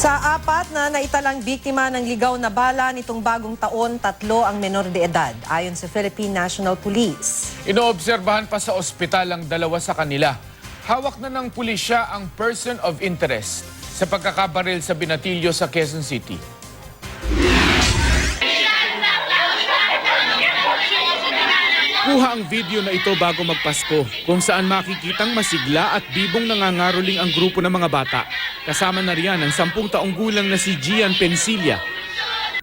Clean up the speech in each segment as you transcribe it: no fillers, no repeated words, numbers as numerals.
Sa apat na naitalang biktima ng ligaw na bala nitong bagong taon, 3 ang menor de edad, ayon sa Philippine National Police. Inoobserbahan pa sa ospital ang 2 sa kanila. Hawak na ng pulisya ang person of interest sa pagkakabaril sa binatilyo sa Quezon City. Kuha ang video na ito bago magpasko, kung saan makikitang masigla at bibong nangangaroling ang grupo ng mga bata. Kasama na riyan ang 10 taong gulang na si Gian Pensilia.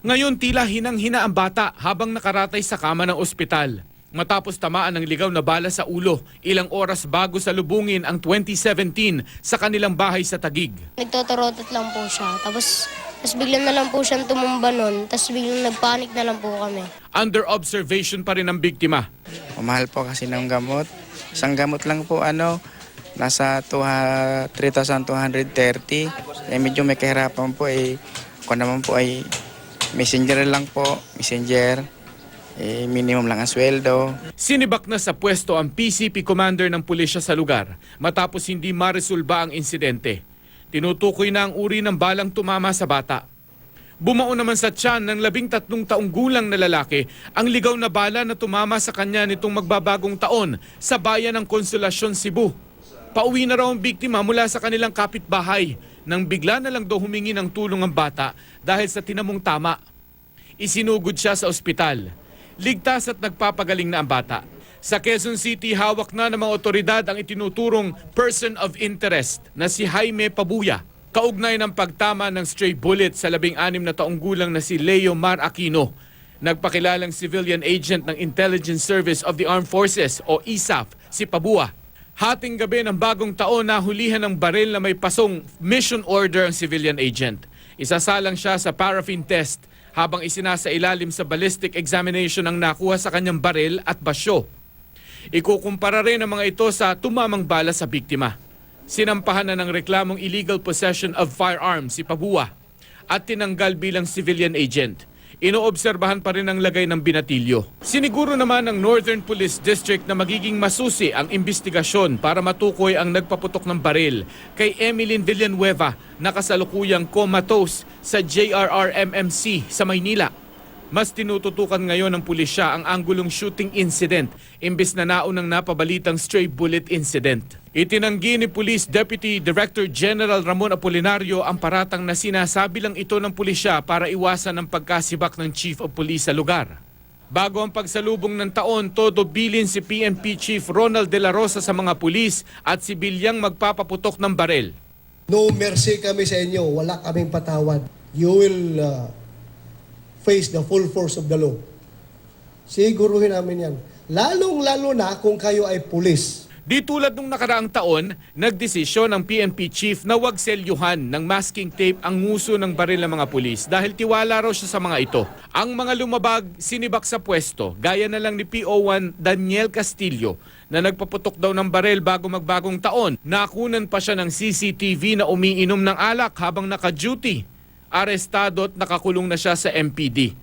Ngayon tila hinang-hina ang bata habang nakaratay sa kama ng ospital. Matapos tamaan ng ligaw na bala sa ulo, ilang oras bago salubungin ang 2017 sa kanilang bahay sa Taguig. Nagtotorotot lang po siya, tapos biglang na lang po siyang tumumba nun, tapos biglang nagpanik na lang po kami. Under observation pa rin ang biktima. Mahal po kasi ng gamot. Isang gamot lang po nasa 3,230. Medyo may kahirapan po ako naman po ay messenger lang po, minimum lang ang sweldo. Sinibak na sa pwesto ang PCP commander ng pulisya sa lugar matapos hindi maresolba ang insidente. Tinutukoy na ang uri ng balang tumama sa bata. Bumao naman sa tiyan ng 13 taong gulang na lalaki ang ligaw na bala na tumama sa kanya nitong magbabagong taon sa bayan ng Consolacion, Cebu. Pauwi na raw ang biktima mula sa kanilang kapitbahay nang bigla na lang daw humingi ng tulong ang bata dahil sa tinamong tama. Isinugod siya sa ospital. Ligtas at nagpapagaling na ang bata. Sa Quezon City, hawak na ng mga otoridad ang itinuturong person of interest na si Jaime Pabuya. Kaugnay ng pagtama ng stray bullet sa 16 na taong gulang na si Leo Mar Aquino, nagpakilalang civilian agent ng Intelligence Service of the Armed Forces o ISAF, si Pabua. Hating gabi ng bagong taon, nahulihan ng baril na may pasong mission order ang civilian agent. Isasalang siya sa paraffin test habang isinasailalim sa ballistic examination ang nakuha sa kanyang baril at basyo. Ikukumpara rin ang mga ito sa tumamang bala sa biktima. Sinampahan na ng reklamong illegal possession of firearms si Pabua at tinanggal bilang civilian agent. Inoobserbahan pa rin ang lagay ng binatilyo. Siniguro naman ng Northern Police District na magiging masusi ang investigasyon para matukoy ang nagpaputok ng baril kay Emeline Villanueva na kasalukuyang comatose sa JRRMMC sa Maynila. Mas tinututukan ngayon ng pulisya ang anggulong shooting incident imbes na naunang napabalitang stray bullet incident. Itinanggi ni Police Deputy Director General Ramon Apolinario ang paratang na sinasabi lang ito ng pulisya para iwasan ang pagkasibak ng Chief of Police sa lugar. Bago ang pagsalubong ng taon, todo bilin si PNP Chief Ronald De La Rosa sa mga pulis at sibilyang magpapaputok ng baril. No mercy kami sa inyo, wala kaming patawad. You will face the full force of the law. Siguruhin namin yan. Lalong-lalo na kung kayo ay pulis. Di tulad nung nakaraang taon, nagdesisyon ang PNP chief na wag selyuhan ng masking tape ang nguso ng baril ng mga pulis dahil tiwala raw siya sa mga ito. Ang mga lumabag, sinibak sa pwesto, gaya na lang ni PO1 Daniel Castillo na nagpaputok daw ng baril bago magbagong taon. Nakunan pa siya ng CCTV na umiinom ng alak habang naka-duty. Arestado at nakakulong na siya sa MPD.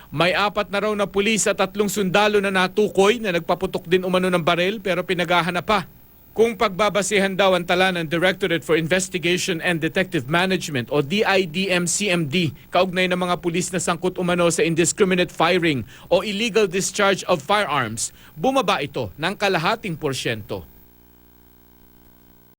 May 4 na raw na pulis at 3 sundalo na natukoy na nagpaputok din umano ng baril pero pinaghahanap pa. Kung pagbabasehan daw ang tala ng Directorate for Investigation and Detective Management o DIDM-CMD, kaugnay ng mga pulis na sangkot umano sa indiscriminate firing o illegal discharge of firearms, bumaba ito ng 0.5%.